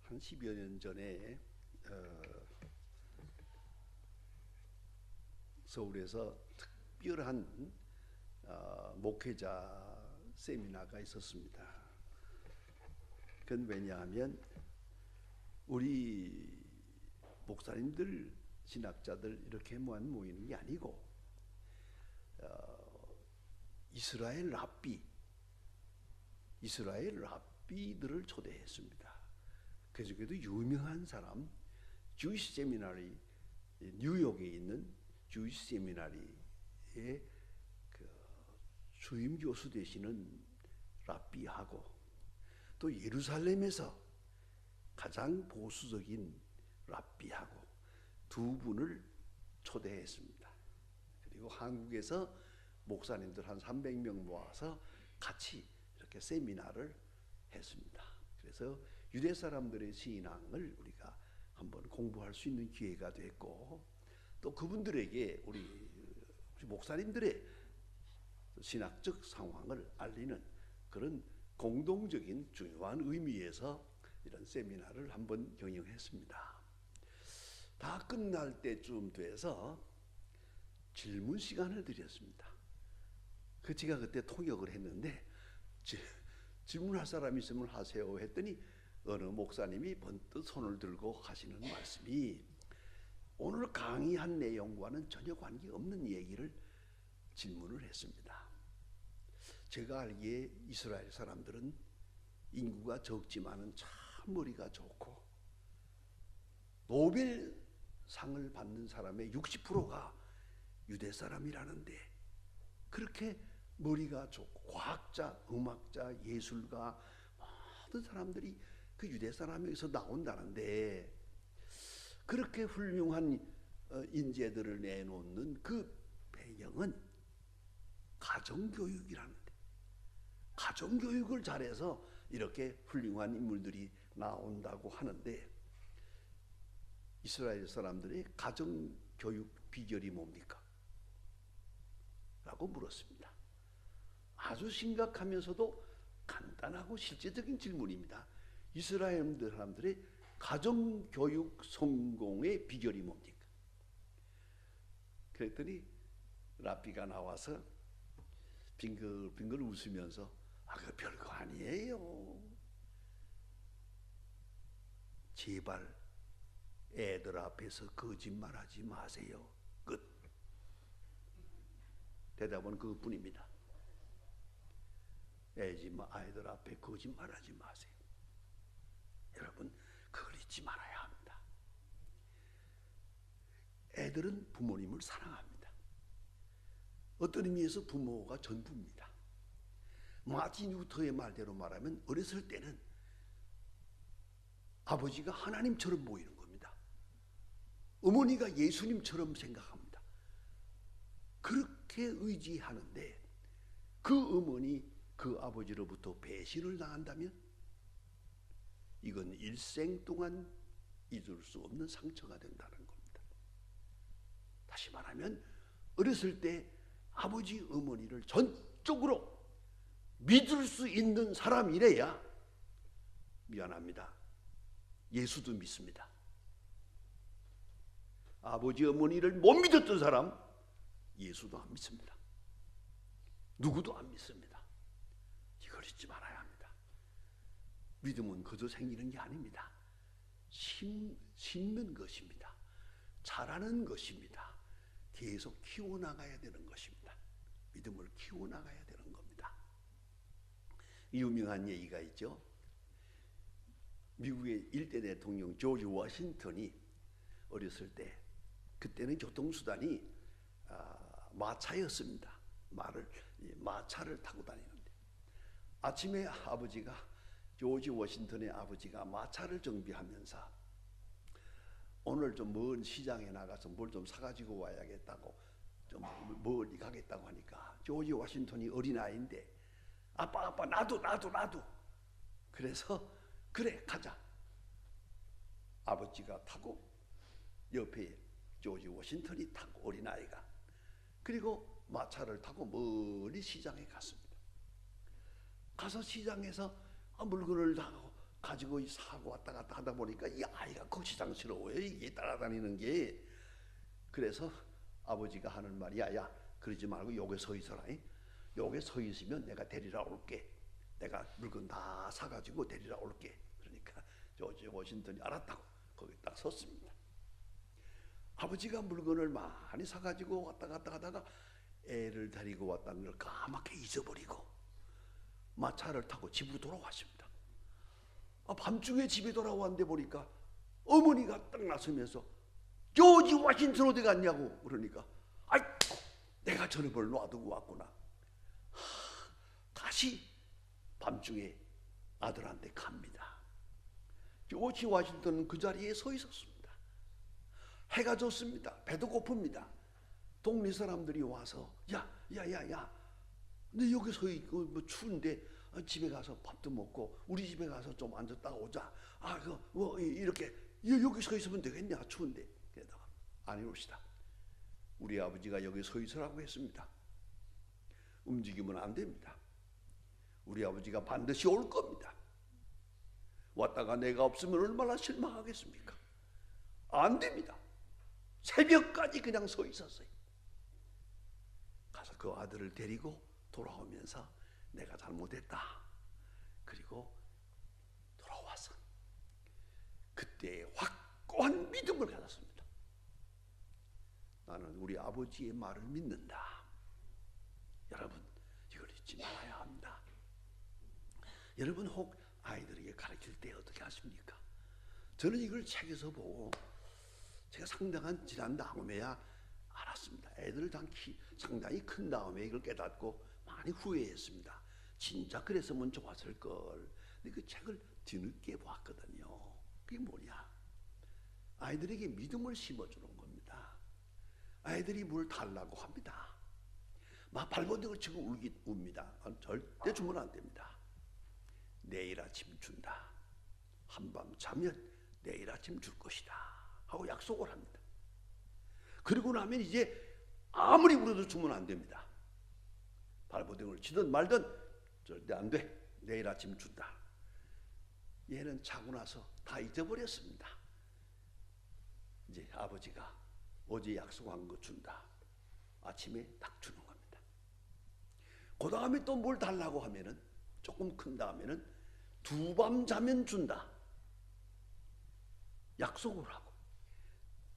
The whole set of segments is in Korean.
한 10여 년 전에 서울에서 특별한 목회자 세미나가 있었습니다. 그건 왜냐하면 우리 목사님들, 신학자들 이렇게만 모이는 게 아니고 이스라엘 랍비들을 초대했습니다. 그중에도 유명한 사람, 주이시 세미나리, 뉴욕에 있는 주이시 세미나리의 그 수임 교수 되시는 랍비하고 또 예루살렘에서 가장 보수적인 랍비하고 두 분을 초대했습니다. 그리고 한국에서 목사님들 한 300명 모아서 같이 이렇게 세미나를 했습니다. 그래서 유대 사람들의 신앙을 우리가 한번 공부할 수 있는 기회가 됐고, 또 그분들에게 우리 목사님들의 신학적 상황을 알리는 그런 공동적인 중요한 의미에서 이런 세미나를 한번 경영했습니다. 다 끝날 때쯤 돼서 질문 시간을 드렸습니다. 제가 그때 통역을 했는데 질문할 사람이 있으면 하세요 했더니 어느 목사님이 번뜩 손을 들고 하시는 말씀이 오늘 강의한 내용과는 전혀 관계없는 얘기를 질문을 했습니다. 제가 알기에 이스라엘 사람들은 인구가 적지만은 참 머리가 좋고 노벨상을 받는 사람의 60%가 유대 사람이라는데 그렇게 머리가 좋고 과학자, 음악자, 예술가 모든 사람들이 그 유대 사람에서 나온다는데 그렇게 훌륭한 인재들을 내놓는 그 배경은 가정교육이라는데 가정교육을 잘해서 이렇게 훌륭한 인물들이 나온다고 하는데 이스라엘 사람들의 가정교육 비결이 뭡니까? 라고 물었습니다. 아주 심각하면서도 간단하고 실제적인 질문입니다. 이스라엘 사람들의 가정교육 성공의 비결이 뭡니까? 그랬더니 랍비가 나와서 빙글빙글 웃으면서 그 별거 아니에요. 제발 애들 앞에서 거짓말하지 마세요. 끝. 대답은 그것뿐입니다. 아이들 앞에 거짓말하지 마세요. 여러분, 그걸 잊지 말아야 합니다. 애들은 부모님을 사랑합니다. 어떤 의미에서 부모가 전부입니다. 마틴 루터의 말대로 말하면 어렸을 때는 아버지가 하나님처럼 보이는 겁니다. 어머니가 예수님처럼 생각합니다. 그렇게 의지하는데 그 어머니, 그 아버지로부터 배신을 당한다면 이건 일생 동안 잊을 수 없는 상처가 된다는 겁니다. 다시 말하면 어렸을 때 아버지, 어머니를 전적으로 믿을 수 있는 사람이래야 미안합니다. 예수도 믿습니다. 아버지, 어머니를 못 믿었던 사람 예수도 안 믿습니다. 누구도 안 믿습니다. 이걸 잊지 말아야 합니다. 믿음은 그저 생기는 게 아닙니다. 심는 것입니다. 자라는 것입니다. 계속 키워나가야 되는 것입니다. 믿음을 키워나가야 되는 겁니다. 유명한 얘기가 있죠. 미국의 1대 대통령 조지 워싱턴이 어렸을 때 그때는 교통수단이 마차였습니다. 마차를 타고 다니는데 아침에 조지 워싱턴의 아버지가 마차를 정비하면서 오늘 좀 먼 시장에 나가서 뭘 좀 사가지고 와야겠다고 좀 멀리 가겠다고 하니까 조지 워싱턴이 어린아이인데 아빠 나도 그래서 그래 가자. 아버지가 타고 옆에 조지 워싱턴이 타고 어린아이가 그리고 마차를 타고 멀리 시장에 갔습니다. 가서 시장에서 물건을 다 가지고 사고 왔다 갔다 하다 보니까 이 아이가 거시장스러워요. 이게 따라다니는 게. 그래서 아버지가 하는 말이 야 그러지 말고 여기 서 있어라. 여기 서 있으면 내가 데리러 올게. 내가 물건 다 사가지고 데리러 올게. 그러니까 조지 워싱턴이 알았다고 거기 딱 섰습니다. 아버지가 물건을 많이 사가지고 왔다 갔다 하다가 애를 데리고 왔다는 걸 까맣게 잊어버리고 마차를 타고 집으로 돌아왔습니다. 밤중에 집에 돌아왔는데 보니까 어머니가 딱 나서면서 조지 워싱턴 어디 갔냐고 그러니까 아이고 내가 저녁을 놔두고 왔구나. 다시 밤중에 아들한테 갑니다. 조지 워싱턴은 그 자리에 서 있었습니다. 해가 졌습니다. 배도 고픕니다. 동네 사람들이 와서 야 너 여기 서 있고 뭐 추운데 집에 가서 밥도 먹고 우리 집에 가서 좀 앉았다 오자. 이렇게 여기 서 있으면 되겠냐 추운데. 그러다가 아니옵시다. 우리 아버지가 여기 서 있으라고 했습니다. 움직이면 안 됩니다. 우리 아버지가 반드시 올 겁니다. 왔다가 내가 없으면 얼마나 실망하겠습니까? 안 됩니다. 새벽까지 그냥 서 있었어요. 가서 그 아들을 데리고 돌아오면서 내가 잘못했다. 그리고 돌아와서 그때 확고한 믿음을 가졌습니다. 나는 우리 아버지의 말을 믿는다. 여러분 이걸 잊지 말아야 합니다. 여러분 혹 아이들에게 가르칠 때 어떻게 하십니까? 저는 이걸 책에서 보고 제가 상당한 지난 다음에야 알았습니다. 애들 상당히 큰 다음에 이걸 깨닫고 많이 후회했습니다. 진짜 그랬으면 좋았을 걸. 근데 그 책을 뒤늦게 봤거든요. 그게 뭐냐? 아이들에게 믿음을 심어주는 겁니다. 아이들이 뭘 달라고 합니다. 막 발버둥을 치고 웁니다. 절대 주면 안 됩니다. 내일 아침 준다. 한밤 자면 내일 아침 줄 것이다 하고 약속을 합니다. 그리고 나면 이제 아무리 울어도 주면 안 됩니다. 발버둥을 치든 말든 절대 안 돼. 내일 아침 준다. 얘는 자고 나서 다 잊어버렸습니다. 이제 아버지가 어제 약속한 거 준다. 아침에 딱 주는 겁니다. 그 다음에 또 뭘 달라고 하면은 조금 큰 다음에는 두 밤 자면 준다. 약속을 하고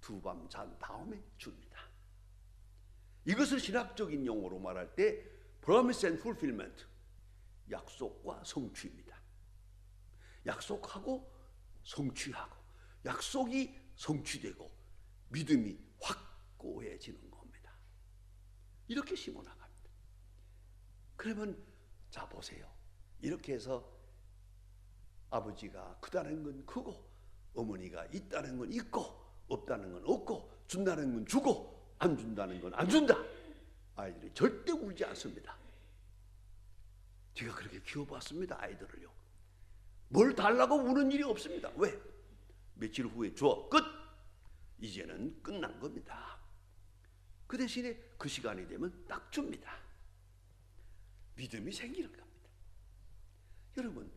두 밤 잔 다음에 줍니다. 이것을 신학적인 용어로 말할 때 promise and fulfillment, 약속과 성취입니다. 약속하고 성취하고 약속이 성취되고 믿음이 확고해지는 겁니다. 이렇게 심어나갑니다. 그러면 자 보세요. 이렇게 해서 아버지가 크다는 건 크고 어머니가 있다는 건 있고 없다는 건 없고 준다는 건 주고 안 준다는 건 안 준다. 아이들이 절대 울지 않습니다. 제가 그렇게 키워봤습니다. 아이들을요. 뭘 달라고 우는 일이 없습니다. 왜? 며칠 후에 줘. 끝. 이제는 끝난 겁니다. 그 대신에 그 시간이 되면 딱 줍니다. 믿음이 생기는 겁니다. 여러분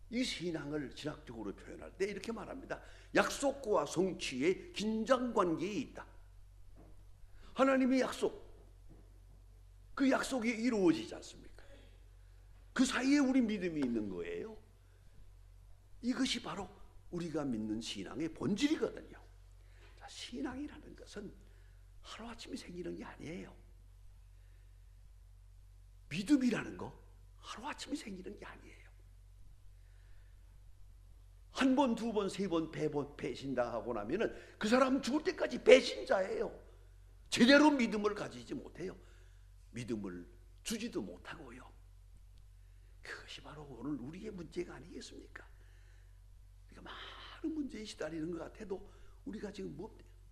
이 신앙을 신학적으로 표현할 때 이렇게 말합니다. 약속과 성취의 긴장관계에 있다. 하나님의 약속, 그 약속이 이루어지지 않습니까? 그 사이에 우리 믿음이 있는 거예요. 이것이 바로 우리가 믿는 신앙의 본질이거든요. 자, 신앙이라는 것은 하루아침에 생기는 게 아니에요. 믿음이라는 거 하루아침에 생기는 게 아니에요. 한 번, 두 번, 세 번 배신당하고 나면은 그 사람 죽을 때까지 배신자예요. 제대로 믿음을 가지지 못해요. 믿음을 주지도 못하고요. 그것이 바로 오늘 우리의 문제가 아니겠습니까? 우리가 많은 문제에 시달리는 것 같아도 우리가 지금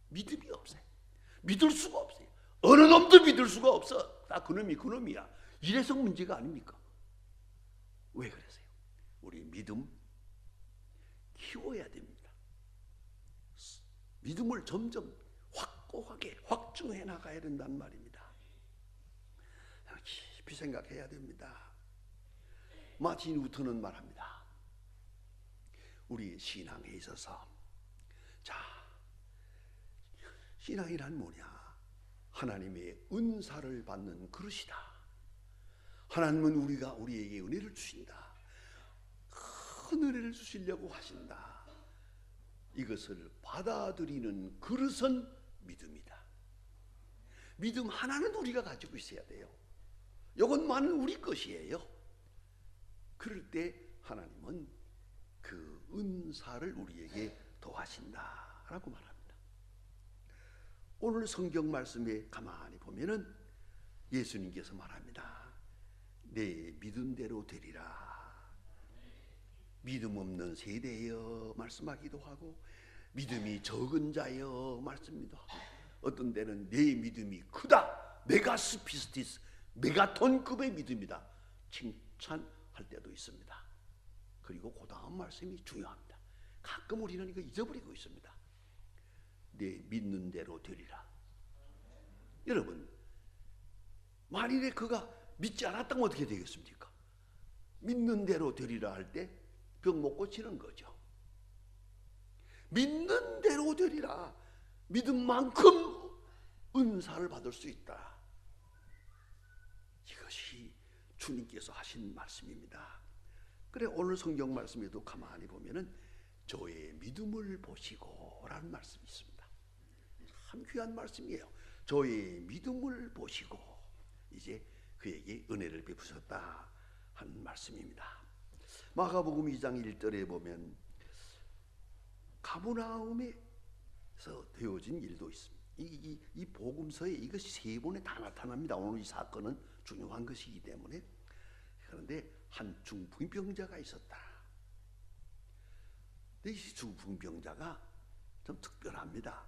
믿음이 없어요. 믿을 수가 없어요. 어느 놈도 믿을 수가 없어. 다 그놈이야. 이래서 문제가 아닙니까? 왜 그러세요? 우리 믿음 키워야 됩니다. 믿음을 점점 확고하게 확증해 나가야 된단 말입니다. 깊이 생각해야 됩니다. 마틴 루터는 말합니다. 우리 신앙에 있어서, 자, 신앙이란 뭐냐? 하나님의 은사를 받는 그릇이다. 하나님은 우리에게 은혜를 주신다. 큰 은혜를 주시려고 하신다. 이것을 받아들이는 그릇은 믿음이다. 믿음 하나는 우리가 가지고 있어야 돼요. 이것만은 우리 것이에요. 그럴 때 하나님은 그 은사를 우리에게 더하신다라고 말합니다. 오늘 성경 말씀에 가만히 보면은 예수님께서 말합니다. 내 믿음대로 되리라. 믿음 없는 세대여 말씀하기도 하고, 믿음이 적은 자여 말씀도 하고, 어떤 때는 내 믿음이 크다, 메가스피스티스, 메가톤급의 믿음이다 칭찬할 때도 있습니다. 그리고 그 다음 말씀이 중요합니다. 가끔 우리는 이거 잊어버리고 있습니다. 내 믿는 대로 되리라. 여러분, 만일에 그가 믿지 않았다면 어떻게 되겠습니까? 믿는 대로 되리라 할 때 병 못 고치는 거죠. 믿는 대로 되리라. 믿음만큼 은사를 받을 수 있다. 이것이 주님께서 하신 말씀입니다. 그래, 오늘 성경 말씀에도 가만히 보면은 저의 믿음을 보시고 라는 말씀이 있습니다. 참 귀한 말씀이에요. 저의 믿음을 보시고 이제 그에게 은혜를 베푸셨다 하는 말씀입니다. 마가복음 2장 1절에 보면 가버나움에서 되어진 일도 있습니다. 이 복음서에 이것이 세 번에 다 나타납니다. 오늘 이 사건은 중요한 것이기 때문에. 그런데 한 중풍병자가 있었다. 이 중풍병자가 좀 특별합니다.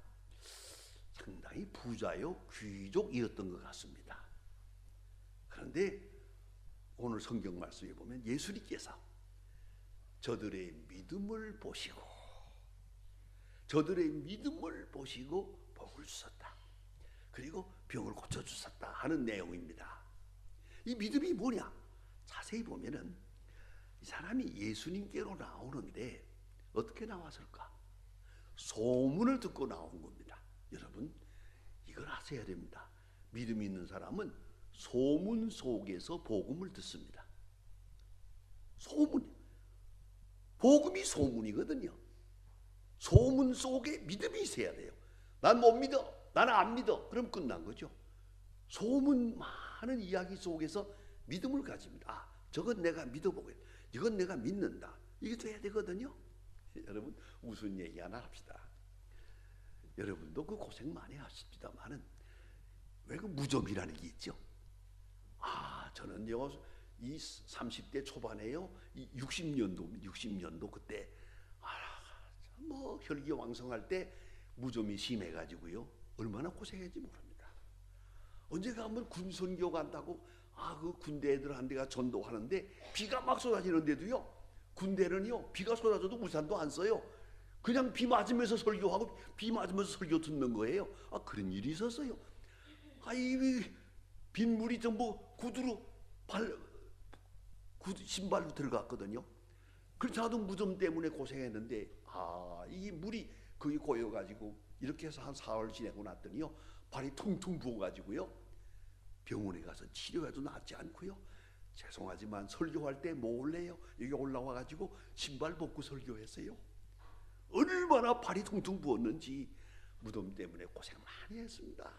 상당히 부자요 귀족이었던 것 같습니다. 그런데 오늘 성경 말씀에 보면 예수님께서 저들의 믿음을 보시고 복을 주셨다. 그리고 병을 고쳐주셨다 하는 내용입니다. 이 믿음이 뭐냐? 자세히 보면은 이 사람이 예수님께로 나오는데 어떻게 나왔을까? 소문을 듣고 나온 겁니다. 여러분, 이걸 아셔야 됩니다. 믿음 있는 사람은 소문 속에서 복음을 듣습니다. 소문, 복음이 소문이거든요. 소문 속에 믿음이 있어야 돼요. 난 못 믿어, 나는 안 믿어, 그럼 끝난 거죠. 소문 많은 이야기 속에서 믿음을 가집니다. 아, 저건 내가 믿어보겠다, 이건 내가 믿는다, 이게 돼야 되거든요. 여러분, 무슨 얘기 하나 합시다. 여러분도 그 고생 많이 하십니다만은 왜 그 무좀이라는 게 있죠. 아, 저는요 이 30대 초반에요, 이 60년도 그때 뭐 혈기왕성할 때 무좀이 심해가지고요 얼마나 고생했는지 모릅니다. 언제가 한번 군선교 간다고 그 군대 애들한테 가 전도하는데 비가 막 쏟아지는데도요, 군대는요 비가 쏟아져도 우산도 안 써요. 그냥 비 맞으면서 설교하고 비 맞으면서 설교 듣는 거예요. 그런 일이 있었어요. 이 빗물이 전부 구두로 신발로 들어갔거든요. 그래서 나도 무좀 때문에 고생했는데 이 물이 거기 고여가지고 이렇게 해서 한 4월 지내고 났더니요 발이 퉁퉁 부어가지고요 병원에 가서 치료해도 낫지 않고요, 죄송하지만 설교할 때 몰래요 여기 올라와가지고 신발 벗고 설교했어요. 얼마나 발이 퉁퉁 부었는지 무덤 때문에 고생 많이 했습니다.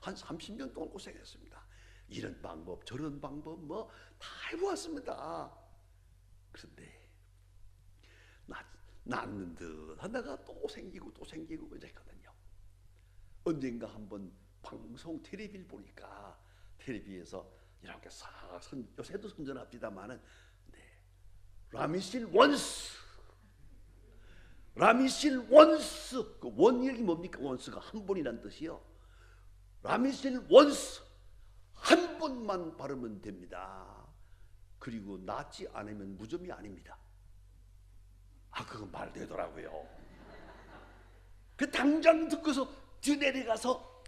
한 30년 동안 고생했습니다. 이런 방법 저런 방법 뭐 다 해보았습니다. 그런데 낫는 듯 하다가 또 생기고 그랬거든요. 언젠가 한번 방송 텔레비를 보니까 텔레비에서 이렇게 요새도 선전합니다만은 라미실 원스 그 원역이 뭡니까? 원스가 한 번이란 뜻이요. 라미실 원스 한 번만 바르면 됩니다. 그리고 낫지 않으면 무좀이 아닙니다. 그건 말 되더라고요. 그 당장 듣고서 뒤내려가서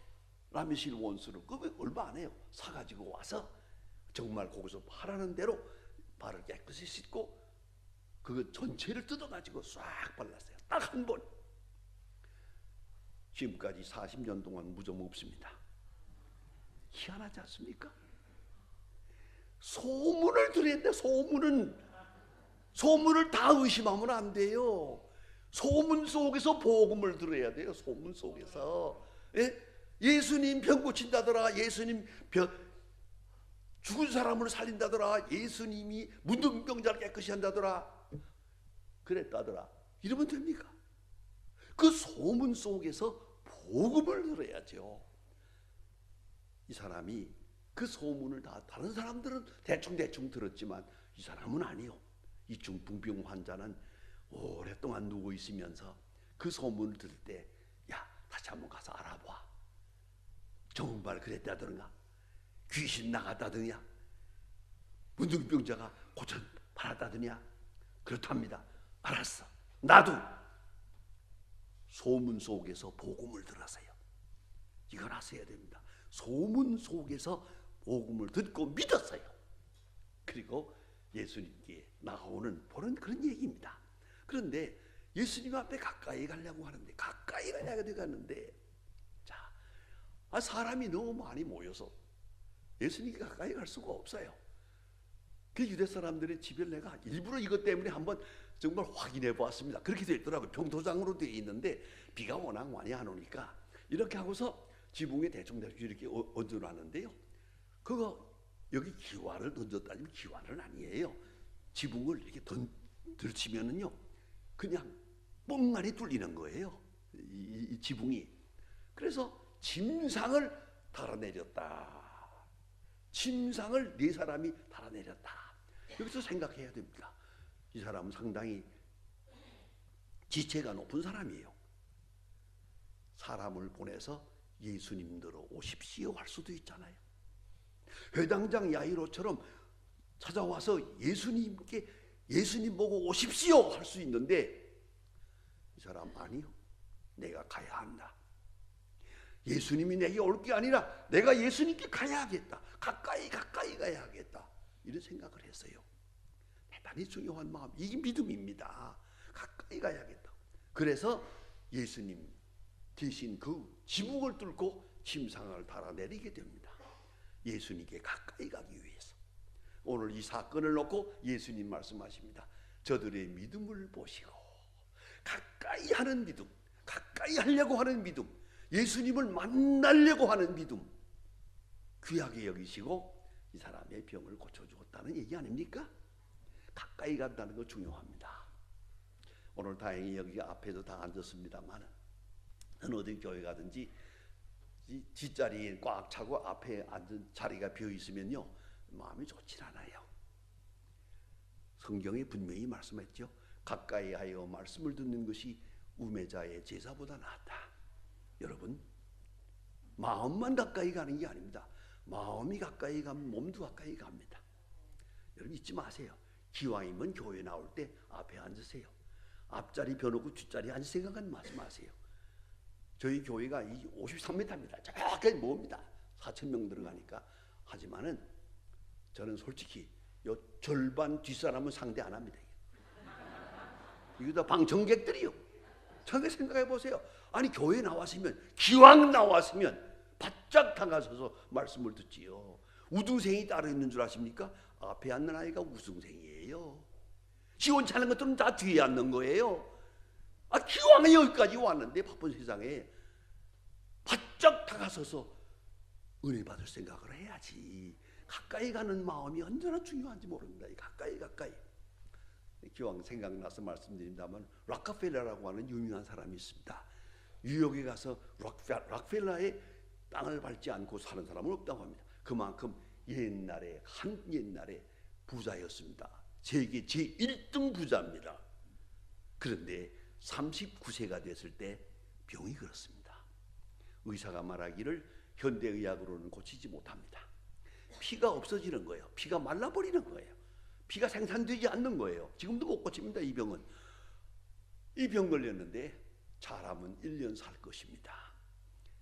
라미실 원수를 그 얼마 안 해요 사가지고 와서 정말 거기서 하라는 대로 발을 깨끗이 씻고 그거 전체를 뜯어가지고 싹 발랐어요. 딱 한 번. 지금까지 40년 동안 무좀 없습니다. 희한하지 않습니까? 소문을 들었는데 소문을 다 의심하면 안 돼요. 소문 속에서 복음을 들어야 돼요. 소문 속에서. 예수님 병 고친다더라. 예수님 죽은 사람을 살린다더라. 예수님이 문둥병자를 깨끗이 한다더라. 그랬다더라. 이러면 됩니까? 그 소문 속에서 복음을 들어야죠. 이 사람이 그 소문을 다 다른 사람들은 대충 들었지만 이 사람은 아니요. 이 중풍병 환자는 오랫동안 누워 있으면서 그 소문을 들을 때, 야, 다시 한번 가서 알아봐. 정말 그랬다더냐? 귀신 나갔다더냐? 문둥병자가 고쳐 받았다더냐? 그렇답니다. 알았어. 나도 소문 속에서 복음을 들었어요. 이건 하셔야 됩니다. 소문 속에서 복음을 듣고 믿었어요. 그리고 예수님께 나오는 보는 그런 얘기입니다. 그런데 예수님 앞에 가까이 가려고 하는데, 가까이 가려고 가는데, 자, 사람이 너무 많이 모여서 예수님께 가까이 갈 수가 없어요. 그 유대 사람들의 집을 내가 일부러 이것 때문에 한번 정말 확인해 보았습니다. 그렇게 되어 있더라고요. 평토장으로 되어 있는데 비가 워낙 많이 안 오니까 이렇게 하고서 지붕에 대충 이렇게 얹어놨는데요. 그거 여기 기와를 던졌다면 기와는 아니에요. 지붕을 이렇게 들치면은요, 그냥 뻥만이 뚫리는 거예요. 이 지붕이. 그래서 침상을 달아내렸다. 침상을 네 사람이 달아내렸다. 여기서 생각해야 됩니다. 이 사람은 상당히 지체가 높은 사람이에요. 사람을 보내서 예수님들로 오십시오 할 수도 있잖아요. 회당장 야이로처럼 찾아와서 예수님 보고 오십시오 할 수 있는데, 이 사람 아니요. 내가 가야 한다. 예수님이 내게 올 게 아니라 내가 예수님께 가야겠다. 가까이 가야겠다. 이런 생각을 했어요. 대단히 중요한 마음. 이게 믿음입니다. 가까이 가야겠다. 그래서 예수님 대신 그 지붕을 뚫고 침상을 달아내리게 됩니다. 예수님께 가까이 가기 위해서. 오늘 이 사건을 놓고 예수님 말씀하십니다. 저들의 믿음을 보시고, 가까이 하는 믿음, 가까이 하려고 하는 믿음, 예수님을 만나려고 하는 믿음, 귀하게 여기시고 이 사람의 병을 고쳐주었다는 얘기 아닙니까? 가까이 간다는 거 중요합니다. 오늘 다행히 여기 앞에도 다 앉았습니다만, 어느 교회 가든지 뒷자리에 꽉 차고 앞에 앉은 자리가 비어 있으면요, 마음이 좋질 않아요. 성경이 분명히 말씀했죠. 가까이 하여 말씀을 듣는 것이 우매자의 제사보다 낫다. 여러분, 마음만 가까이 가는 게 아닙니다. 마음이 가까이 가면 몸도 가까이 갑니다. 여러분 잊지 마세요. 기왕이면 교회 나올 때 앞에 앉으세요. 앞자리 벼놓고 뒷자리 앉을 생각은 하지 마세요. 저희 교회가 53m입니다. 저렇게 멉니다. 4,000명 들어가니까. 하지만은 저는 솔직히 요 절반 뒷사람은 상대 안 합니다. 이거 다 방청객들이요. 저게 생각해 보세요. 아니 교회 나왔으면, 기왕 나왔으면 바짝 다가서서 말씀을 듣지요. 우등생이 따로 있는 줄 아십니까? 앞에 앉는 아이가 우등생이에요. 시원찮은 것들은 다 뒤에 앉는 거예요. 기왕 여기까지 왔는데 바쁜 세상에 바짝 다가서서 은혜 받을 생각을 해야지. 가까이 가는 마음이 얼마나 중요한지 모릅니다. 가까이. 기왕 생각나서 말씀드린다면, 락카펠러라고 하는 유명한 사람이 있습니다. 뉴욕에 가서 락펠러의 땅을 밟지 않고 사는 사람은 없다고 합니다. 그만큼 옛날에 부자였습니다. 세계 제1등 부자입니다. 그런데 39세가 됐을 때 병이 걸었습니다. 의사가 말하기를 현대의학으로는 고치지 못합니다. 피가 없어지는 거예요. 피가 말라버리는 거예요. 피가 생산되지 않는 거예요. 지금도 못 고칩니다. 이 병은. 이 병 걸렸는데 잘하면 1년 살 것입니다.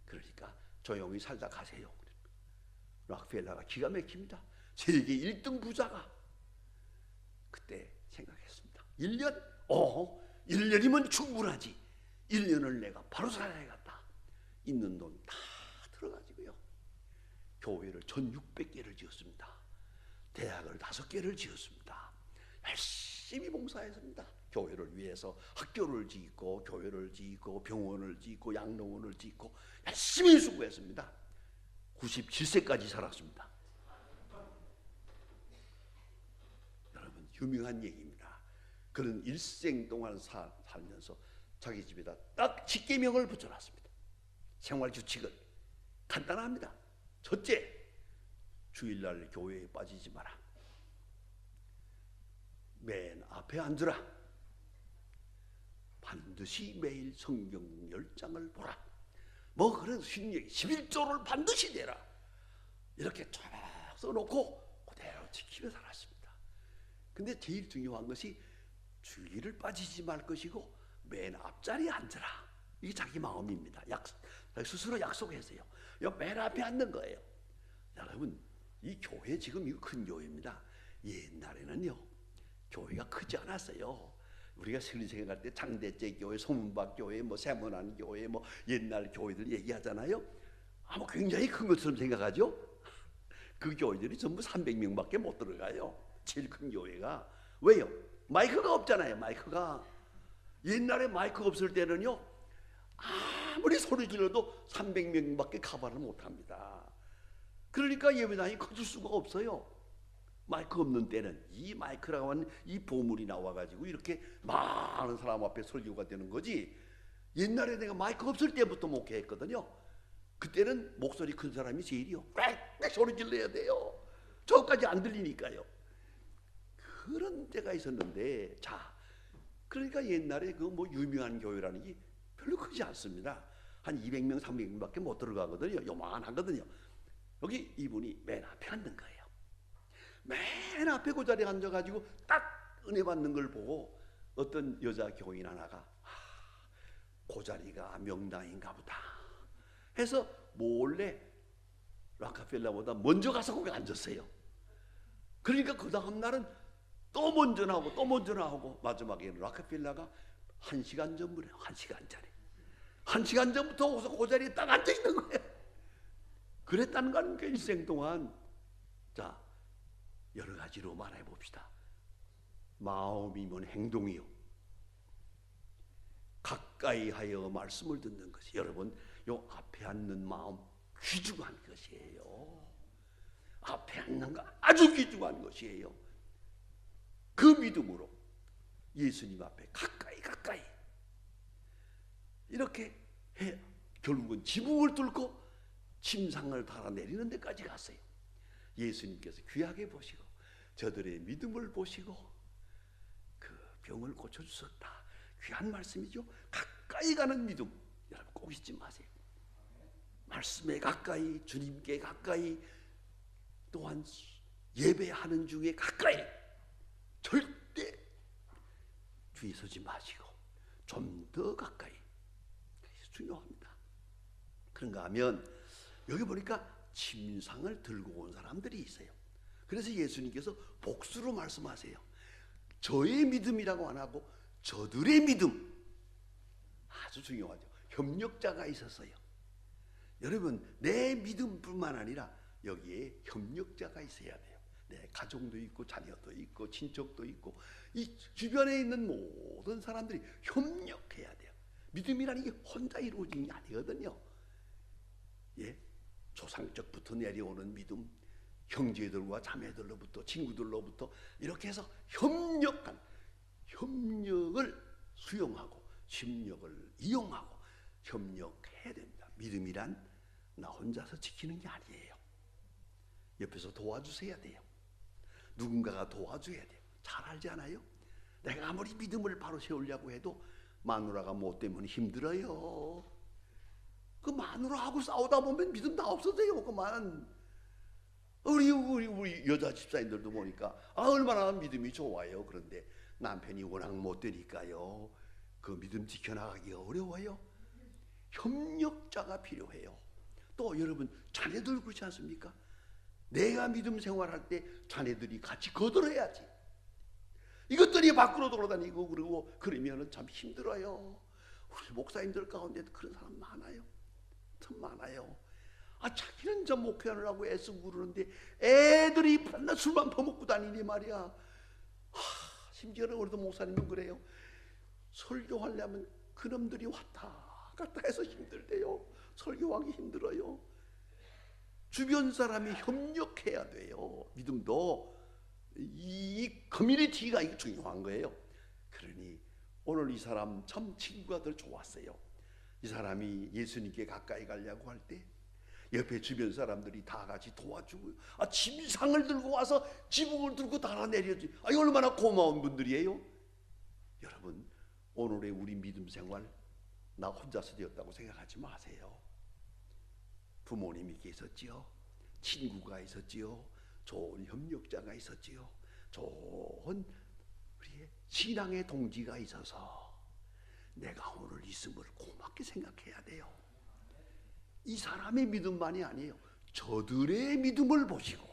그러니까 조용히 살다 가세요. 락펠러가 기가 막힙니다. 세계 1등 부자가. 그때 생각했습니다. 1년? 1년이면 충분하지. 1년을 내가 바로 살아야겠다. 있는 돈 다 들어가지고요. 교회를 1600개를 지었습니다. 대학을 5개를 지었습니다. 열심히 봉사했습니다. 교회를 위해서 학교를 짓고 교회를 짓고 병원을 짓고 양로원을 짓고 열심히 수고했습니다. 97세까지 살았습니다. 여러분, 유명한 얘기입니다. 그는 일생 동안 살면서 자기 집에다 딱 10계명을 붙여놨습니다. 생활 규칙은 간단합니다. 첫째, 주일날 교회에 빠지지 마라. 맨 앞에 앉으라. 반드시 매일 성경 10장을 보라. 뭐 그런 신명기 11조를 반드시 내라. 이렇게 쫙 써놓고 그대로 지키며 살았습니다. 근데 제일 중요한 것이 주일을 빠지지 말 것이고 맨 앞자리에 앉으라. 이게 자기 마음입니다. 스스로 약속했어요. 맨 앞에 앉는 거예요. 여러분, 이 교회 지금 이거 큰 교회입니다. 옛날에는요, 교회가 크지 않았어요. 우리가 설리생에 갈 때 장대째 교회, 소문박 교회, 뭐 세문안 교회, 뭐 옛날 교회들 얘기하잖아요. 아마 굉장히 큰 것처럼 생각하죠. 그 교회들이 전부 300명밖에 못 들어가요. 제일 큰 교회가. 왜요? 마이크가 없잖아요. 마이크가. 옛날에 마이크 없을 때는요, 아무리 소리 질러도 300명밖에 커버를 못합니다. 그러니까 예배당이 커질 수가 없어요. 마이크 없는 때는 이 마이크라고 하는 이 보물이 나와가지고 이렇게 많은 사람 앞에 설교가 되는 거지. 옛날에 내가 마이크 없을 때부터 목회했거든요. 그때는 목소리 큰 사람이 제일이요. 꽥꽥 소리 질러야 돼요. 저까지 안 들리니까요. 그런 때가 있었는데, 자, 그러니까 옛날에 그 뭐 유명한 교회라는 게 별로 크지 않습니다. 한 200명, 300명밖에 못 들어가거든요. 요만하거든요. 여기 이분이 맨 앞에 앉는 거예요. 맨 앞에 그 자리에 앉아가지고 딱 은혜 받는 걸 보고 어떤 여자 교인 하나가 그 자리가 명당인가 보다 해서 몰래 락카펠라보다 먼저 가서 거기 앉았어요. 그러니까 그 다음 날은 또 먼저 나오고 또 먼저 나오고 마지막에는 락카펠라가 1시간 전부터 1시간 전에 1시간 전부터 그 자리에 딱 앉아 있는 거예요. 그랬다는 거 아닙니까? 일생 동안. 자, 여러 가지로 말해 봅시다. 마음이면 행동이요. 가까이 하여 말씀을 듣는 것이, 여러분, 요 앞에 앉는 마음 귀중한 것이에요. 앞에 앉는 거 아주 귀중한 것이에요. 그 믿음으로 예수님 앞에 가까이 이렇게 해 결국은 지붕을 뚫고 침상을 달아내리는 데까지 갔어요. 예수님께서 귀하게 보시고 저들의 믿음을 보시고 그 병을 고쳐주셨다. 귀한 말씀이죠. 가까이 가는 믿음, 여러분 꼭 잊지 마세요. 말씀에 가까이, 주님께 가까이, 또한 예배하는 중에 가까이, 절대 뒤에 서지 마시고 좀 더 가까이. 중요합니다. 그런가 하면 여기 보니까 침상을 들고 온 사람들이 있어요. 그래서 예수님께서 복수로 말씀하세요. 저의 믿음이라고 안 하고 저들의 믿음. 아주 중요하죠. 협력자가 있었어요. 여러분, 내 믿음뿐만 아니라 여기에 협력자가 있어야 돼요. 내 가족도 있고 자녀도 있고 친척도 있고 이 주변에 있는 모든 사람들이 협력해야 돼요. 믿음이라는 게 혼자 이루어지는 게 아니거든요. 예, 조상적부터 내려오는 믿음, 형제들과 자매들로부터, 친구들로부터 이렇게 해서 협력을 수용하고 협력을 이용하고 협력해야 됩니다. 믿음이란 나 혼자서 지키는 게 아니에요. 옆에서 도와주셔야 돼요. 누군가가 도와줘야 돼요. 잘 알지 않아요? 내가 아무리 믿음을 바로 세우려고 해도 마누라가 못 되면 힘들어요. 그 마누라하고 싸우다 보면 믿음 다 없어져요. 그만. 우리 여자 집사님들도 보니까 얼마나 믿음이 좋아요. 그런데 남편이 워낙 못 되니까요. 그 믿음 지켜나가기 어려워요. 협력자가 필요해요. 또 여러분 자녀들 그렇지 않습니까? 내가 믿음 생활할 때 자녀들이 같이 거들어야지. 이것들이 밖으로 돌아다니고 그러고 그러면은 참 힘들어요. 우리 목사님들 가운데도 그런 사람 많아요. 참 많아요. 자기는 저 목회하려고 애쓰고 그러는데 애들이 맨날 술만 퍼먹고 다니니 말이야. 심지어는 우리도 목사님은 그래요. 설교하려면 그놈들이 왔다 갔다 해서 힘들대요. 설교하기 힘들어요. 주변 사람이 협력해야 돼요. 믿음도 이 커뮤니티가 이거 중요한 거예요. 그러니 오늘 이 사람 참 친구가 더 좋았어요. 이 사람이 예수님께 가까이 가려고 할 때 옆에 주변 사람들이 다 같이 도와주고 짐상을 들고 와서 지붕을 들고 달아내려지. 이거 얼마나 고마운 분들이에요. 여러분, 오늘의 우리 믿음 생활 나 혼자서 되었다고 생각하지 마세요. 부모님이 계셨지요. 친구가 있었지요. 좋은 협력자가 있었지요. 좋은 우리의 신앙의 동지가 있어서 내가 오늘 있음을 고맙게 생각해야 돼요. 이 사람의 믿음만이 아니에요. 저들의 믿음을 보시고.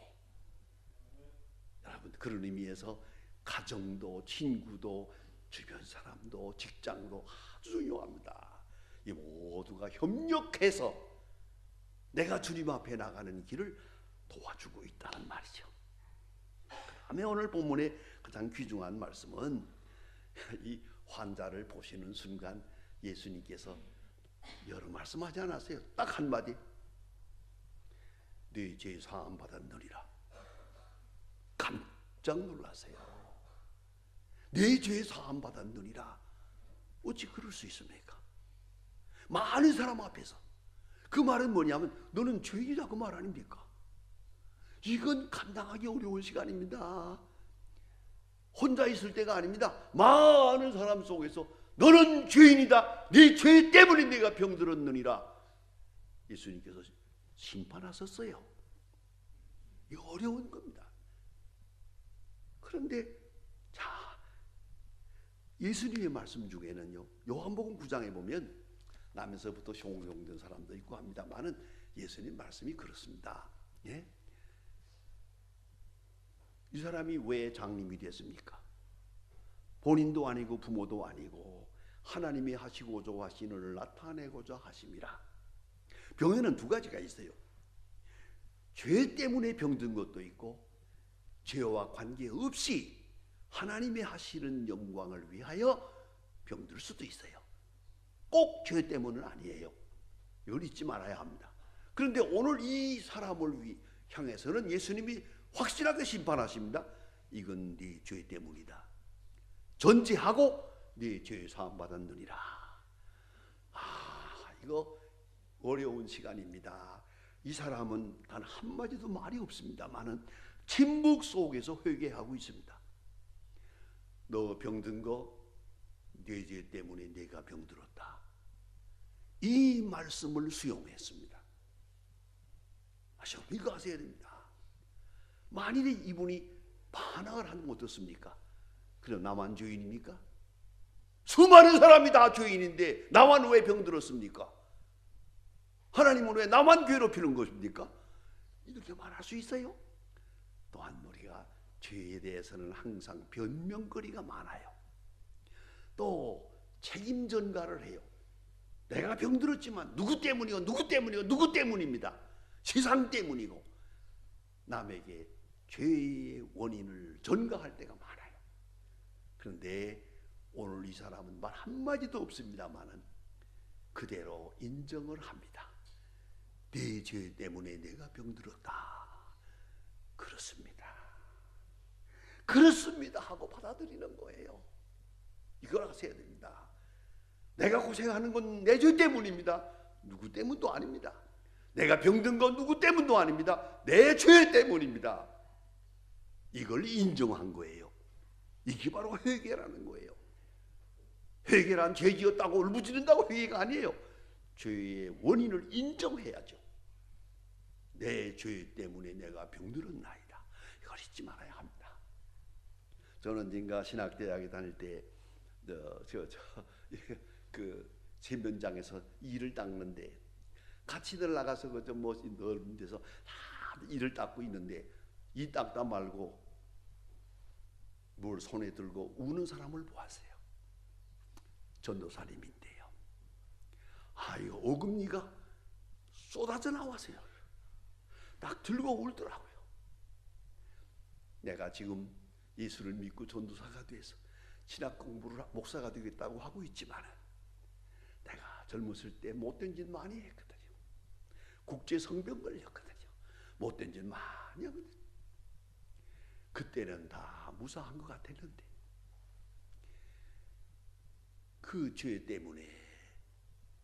여러분, 그런 의미에서 가정도 친구도 주변 사람도 직장도 아주 중요합니다. 이 모두가 협력해서 내가 주님 앞에 나가는 길을 도와주고 있다는 말이죠. 그다음에 오늘 본문의 가장 귀중한 말씀은 이 환자를 보시는 순간 예수님께서 여러 말씀하지 않았어요. 딱 한마디. 네 죄 사함 받았느니라. 깜짝 놀라세요. 네 죄 사함 받았느니라. 어찌 그럴 수 있습니까? 많은 사람 앞에서. 그 말은 뭐냐면 너는 죄인이다 그 말 아닙니까? 이건 감당하기 어려운 시간입니다. 혼자 있을 때가 아닙니다. 많은 사람 속에서 너는 죄인이다. 네 죄 때문에 내가 병들었느니라. 예수님께서 심판하셨어요. 이 어려운 겁니다. 그런데 자, 예수님의 말씀 중에는요, 요한복음 9장에 보면 나면서부터 흉흉된 사람도 있고 합니다만은 예수님 말씀이 그렇습니다. 예? 이 사람이 왜 장님이 됐습니까? 본인도 아니고 부모도 아니고 하나님이 하시고자 하신 일을 나타내고자 하심이라. 병에는 두 가지가 있어요. 죄 때문에 병든 것도 있고 죄와 관계없이 하나님이 하시는 영광을 위하여 병들 수도 있어요. 꼭 죄 때문은 아니에요. 이걸 잊지 말아야 합니다. 그런데 오늘 이 사람을 향해서는 예수님이 확실하게 심판하십니다. 이건 네 죄 때문이다. 전제하고 네 죄 사함 받았느니라. 이거 어려운 시간입니다. 이 사람은 단 한마디도 말이 없습니다만은 침묵 속에서 회개하고 있습니다. 너 병든 거 네 죄 때문에 내가 병들었다. 이 말씀을 수용했습니다. 이거 하셔야 됩니다. 만일에 이분이 반항을 하면 어떻습니까? 그럼 나만 죄인입니까? 수많은 사람이 다 죄인인데 나만 왜 병들었습니까? 하나님은 왜 나만 괴롭히는 것입니까? 이렇게 말할 수 있어요. 또한 우리가 죄에 대해서는 항상 변명거리가 많아요. 또 책임 전가를 해요. 내가 병들었지만 누구 때문이요, 누구 때문이요, 누구 때문입니다. 세상 때문이고 남에게 죄의 원인을 전가할 때가 많아요. 그런데 오늘 이 사람은 말 한마디도 없습니다만은 그대로 인정을 합니다. 내 죄 때문에 내가 병들었다. 그렇습니다. 그렇습니다 하고 받아들이는 거예요. 이걸 하셔야 됩니다. 내가 고생하는 건 내 죄 때문입니다. 누구 때문도 아닙니다. 내가 병든 건 누구 때문도 아닙니다. 내 죄 때문입니다. 이걸 인정한 거예요. 이게 바로 회개라는 거예요. 회개란 죄 지었다고 울부짖는다고 회개가 아니에요. 죄의 원인을 인정해야죠. 내 죄 때문에 내가 병들었나이다. 이걸 잊지 말아야 합니다. 저는 언젠가 신학대학에 다닐 때 그 세면장에서 이를 닦는데 같이들 나가서 그저 뭐 넓은 데서 다 이를 닦고 있는데 이 닦다 말고 뭘 손에 들고 우는 사람을 보았어요. 전도사님인데요. 이 어금니가 쏟아져 나왔어요. 딱 들고 울더라고요. 내가 지금 예수를 믿고 전도사가 돼서 신학 공부를 목사가 되겠다고 하고 있지만 내가 젊었을 때 못된 짓 많이 했거든요. 국제 성병 걸렸거든요. 못된 짓 많이 하거든요. 그때는 다 무사한 것 같았는데 그 죄 때문에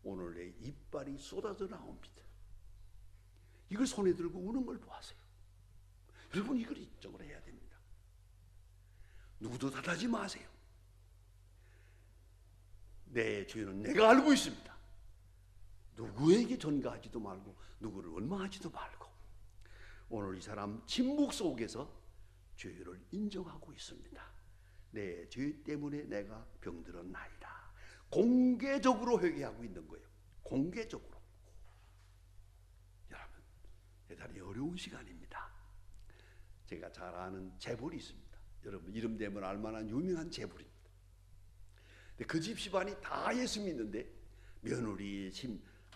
오늘 내 이빨이 쏟아져 나옵니다. 이걸 손에 들고 우는 걸 보았어요. 여러분, 이걸 인정을 해야 됩니다. 누구도 탓하지 마세요. 내 죄는 내가 알고 있습니다. 누구에게 전가하지도 말고 누구를 원망하지도 말고 오늘 이 사람 침묵 속에서 죄를 인정하고 있습니다. 내 죄 때문에 내가 병들었나이다. 공개적으로 회개하고 있는 거예요. 공개적으로. 여러분, 대단히 어려운 시간입니다. 제가 잘 아는 재벌이 있습니다. 여러분, 이름 되면 알만한 유명한 재벌입니다. 그 집 집안이 다 예수 믿는데 며느리,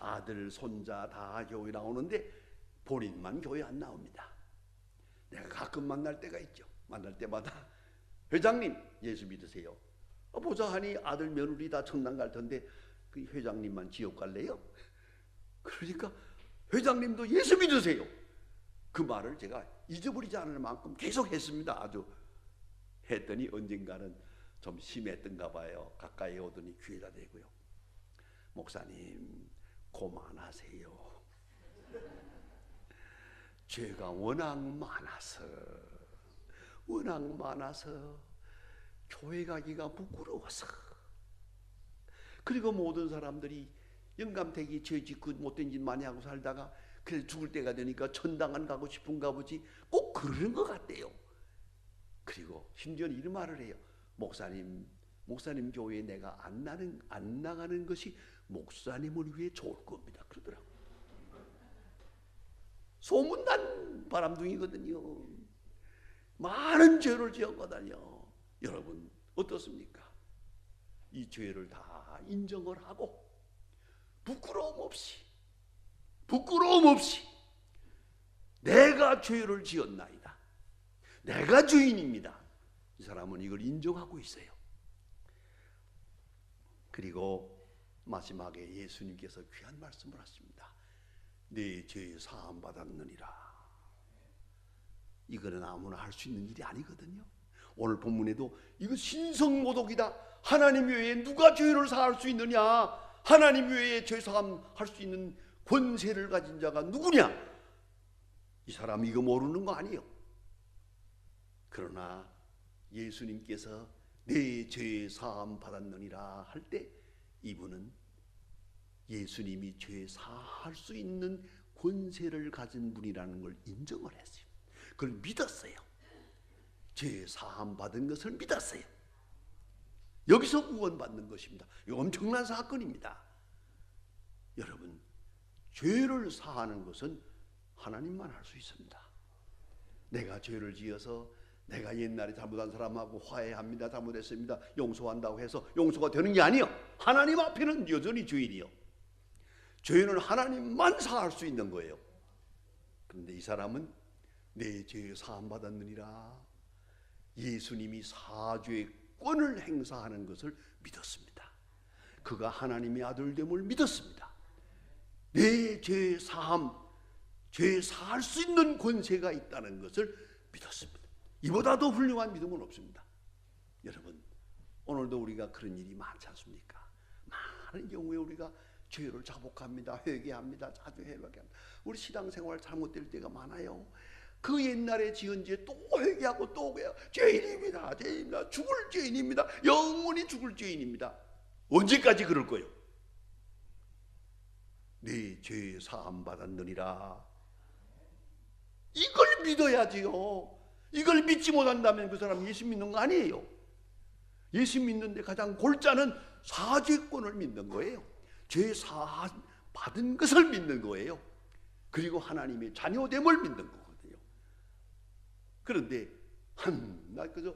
아들, 손자 다 교회 나오는데 본인만 교회 안 나옵니다. 내가 가끔 만날 때가 있죠. 만날 때마다 회장님 예수 믿으세요? 보자 하니 아들 며느리 다 천당 갈 텐데 그 회장님만 지옥 갈래요? 그러니까 회장님도 예수 믿으세요. 그 말을 제가 잊어버리지 않을 만큼 계속 했습니다. 아주 했더니 언젠가는 좀 심했던가 봐요. 가까이 오더니 귀에다 대고요. 목사님 고만하세요. 죄가 워낙 많아서 교회 가기가 부끄러워서, 그리고 모든 사람들이 영감택이 죄 짓고 못된 짓 많이 하고 살다가 그래서 죽을 때가 되니까 천당은 가고 싶은가 보지 꼭 그러는 것 같대요. 그리고 심지어는 이런 말을 해요. 목사님 교회에 내가 안 나가는 것이 목사님을 위해 좋을 겁니다. 그러더라고요. 소문난 바람둥이거든요. 많은 죄를 지었거든요. 여러분 어떻습니까? 이 죄를 다 인정을 하고 부끄러움 없이 내가 죄를 지었나이다. 내가 죄인입니다. 이 사람은 이걸 인정하고 있어요. 그리고 마지막에 예수님께서 귀한 말씀을 하십니다. 내 죄 사함 받았느니라. 이거는 아무나 할 수 있는 일이 아니거든요. 오늘 본문에도 이거 신성모독이다. 하나님 외에 누가 죄를 사할 수 있느냐? 하나님 외에 죄 사함 할 수 있는 권세를 가진 자가 누구냐? 이 사람 이거 모르는 거 아니에요. 그러나 예수님께서 내 죄 사함 받았느니라 할 때 이분은 예수님이 죄 사할 수 있는 권세를 가진 분이라는 걸 인정을 했어요. 그걸 믿었어요. 죄 사함 받은 것을 믿었어요. 여기서 구원받는 것입니다. 이거 엄청난 사건입니다. 여러분, 죄를 사하는 것은 하나님만 할 수 있습니다. 내가 죄를 지어서 내가 옛날에 잘못한 사람하고 화해합니다. 잘못했습니다. 용서한다고 해서 용서가 되는 게 아니요. 하나님 앞에는 여전히 죄인이요. 죄는 하나님만 사할 수 있는 거예요. 그런데 이 사람은 내 죄 사함 받았느니라. 예수님이 사죄권을 행사하는 것을 믿었습니다. 그가 하나님의 아들됨을 믿었습니다. 내 죄 사함, 죄 사할 수 있는 권세가 있다는 것을 믿었습니다. 이보다 더 훌륭한 믿음은 없습니다. 여러분, 오늘도 우리가 그런 일이 많지 않습니까? 많은 경우에 우리가 죄를 자복합니다. 회개합니다. 자주 회개합니다. 우리 신앙생활 잘못될 때가 많아요. 그 옛날에 지은 죄 또 회개하고 또 회개하고 죄인입니다. 죽을 죄인입니다. 영원히 죽을 죄인입니다. 언제까지 그럴 거예요? 내 죄 사함 받았느니라. 이걸 믿어야지요. 이걸 믿지 못한다면 그 사람 예수 믿는 거 아니에요. 예수 믿는데 가장 골자는 사죄권을 믿는 거예요. 죄 사함 받은 것을 믿는 거예요. 그리고 하나님의 자녀됨을 믿는 거거든요. 그런데 나 그저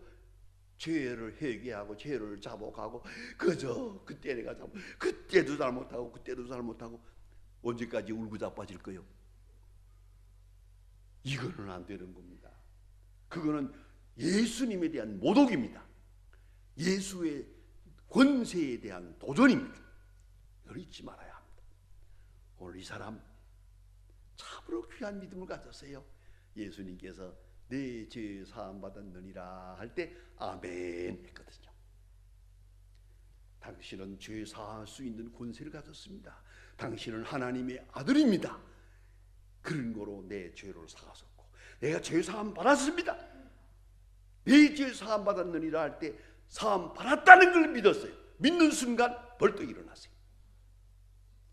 죄를 회개하고 죄를 자복하고 그저 그때 내가 그때도 잘못하고 언제까지 울고 자빠질 거요? 이거는 안 되는 겁니다. 그거는 예수님에 대한 모독입니다. 예수의 권세에 대한 도전입니다. 이걸 잊지 말아야 합니다. 오늘 이 사람 참으로 귀한 믿음을 가졌어요. 예수님께서 내 죄 사함 받았느니라 할 때 아멘 했거든요. 당신은 죄 사할 수 있는 권세를 가졌습니다. 당신은 하나님의 아들입니다. 그런 거로 내 죄를 사하셨고 내가 죄 사함 받았습니다. 내 죄 사함 받았느니라 할 때 사함 받았다는 걸 믿었어요. 믿는 순간 벌떡 일어났어요.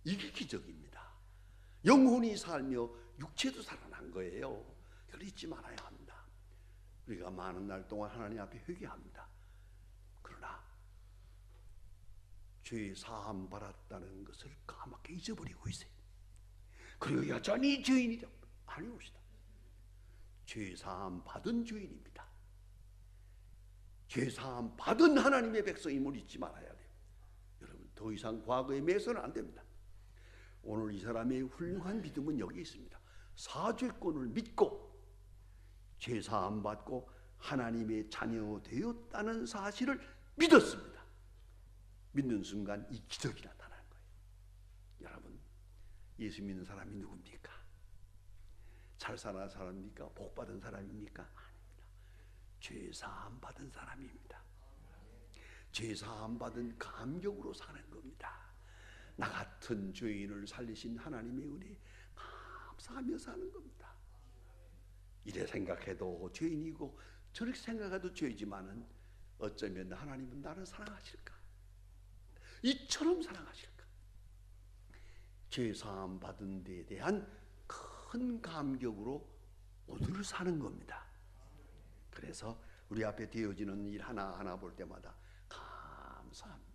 이게 기적입니다. 영혼이 살며 육체도 살아난 거예요. 그걸 잊지 말아야 합니다. 우리가 많은 날 동안 하나님 앞에 회개합니다. 그러나 죄 사함 받았다는 것을 까맣게 잊어버리고 있어요. 그리고 여전히 죄인이죠. 아니옵시다. 죄 사함 받은 죄인입니다. 죄 사함 받은 하나님의 백성임을 잊지 말아야 돼요. 여러분 더 이상 과거에 매서는 안 됩니다. 오늘 이 사람의 훌륭한 믿음은 여기 있습니다. 사죄권을 믿고 죄 사함 받고 하나님의 자녀 되었다는 사실을 믿었습니다. 믿는 순간 이 기적이 나타나는 거예요. 여러분 예수 믿는 사람이 누굽니까? 잘 사는 사람입니까? 복 받은 사람입니까? 아닙니다. 죄 사함 받은 사람입니다. 죄 사함 받은 감격으로 사는 겁니다. 나 같은 죄인을 살리신 하나님의 은혜 감사하며 사는 겁니다. 이래 생각해도 죄인이고 저렇게 생각해도 죄지만은 어쩌면 하나님은 나를 사랑하실까? 이처럼 사랑하실까? 죄 사함 받은 데에 대한 큰 감격으로 오늘을 사는 겁니다. 그래서 우리 앞에 되어지는 일 하나하나 볼 때마다 감사합니다.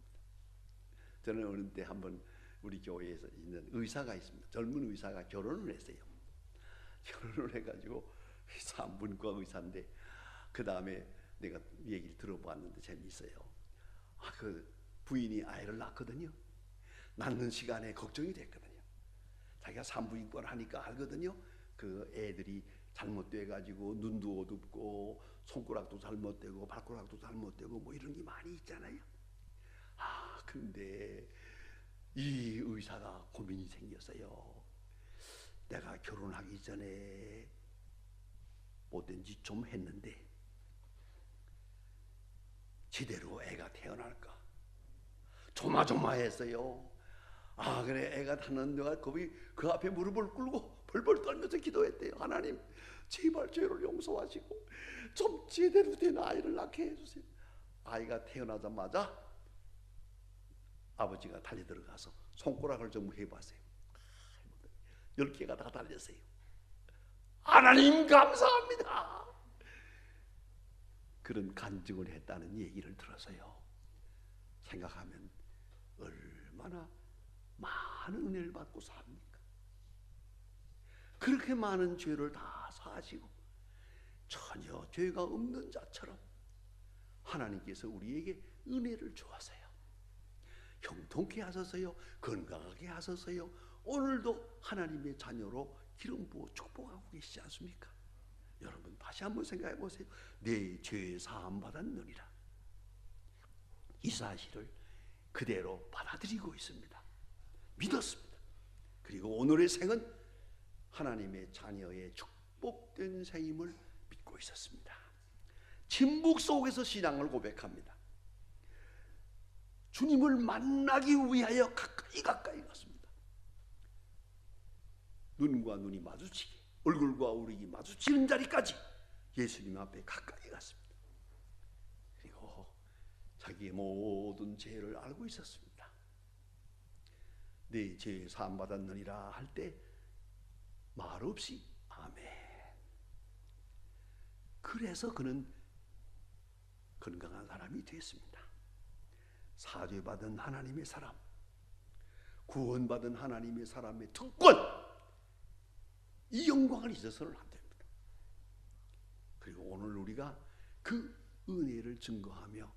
저는 어느 때 한번 우리 교회에서 있는 의사가 있습니다. 젊은 의사가 결혼을 했어요. 결혼을 해가지고 산부인과 의사인데 그 다음에 내가 얘기를 들어봤는데 재미있어요. 그 부인이 아이를 낳거든요. 낳는 시간에 걱정이 됐거든요. 자기가 산부인과를 하니까 알거든요. 그 애들이 잘못돼가지고 눈도 어둡고 손가락도 잘못되고 발가락도 잘못되고 뭐 이런 게 많이 있잖아요. 근데 이 의사가 고민이 생겼어요. 내가 결혼하기 전에 못된 짓 좀 했는데 제대로 애가 태어날까 조마조마했어요. 그래 애가 낳는다가 그 앞에 무릎을 꿇고 벌벌 떨면서 기도했대요. 하나님 제발 죄를 용서하시고 좀 제대로 된 아이를 낳게 해주세요. 아이가 태어나자마자 아버지가 달려 들어가서 손가락을 좀 해봤어요. 10개가 다 달렸어요. 하나님 감사합니다. 그런 간증을 했다는 얘기를 들어서요. 생각하면 얼마나 많은 은혜를 받고 삽니까? 그렇게 많은 죄를 다 사하시고 전혀 죄가 없는 자처럼 하나님께서 우리에게 은혜를 주었어요. 형통케 하소서요. 건강하게 하소서요. 오늘도 하나님의 자녀로 기름 부어 축복하고 계시지 않습니까? 여러분 다시 한번 생각해 보세요. 내 죄 사함 받았느니라. 이 사실을 그대로 받아들이고 있습니다. 믿었습니다. 그리고 오늘의 생은 하나님의 자녀의 축복된 생임을 믿고 있었습니다. 침묵 속에서 신앙을 고백합니다. 주님을 만나기 위하여 가까이 갔습니다. 눈과 눈이 마주치기, 얼굴과 얼굴이 마주치는 자리까지 예수님 앞에 가까이 갔습니다. 그리고 자기의 모든 죄를 알고 있었습니다. 내 죄 사함 받았느니라 할 때 말없이 아멘. 그래서 그는 건강한 사람이 됐습니다. 사죄받은 하나님의 사람, 구원받은 하나님의 사람의 특권, 이 영광을 잊어서는 안 됩니다. 그리고 오늘 우리가 그 은혜를 증거하며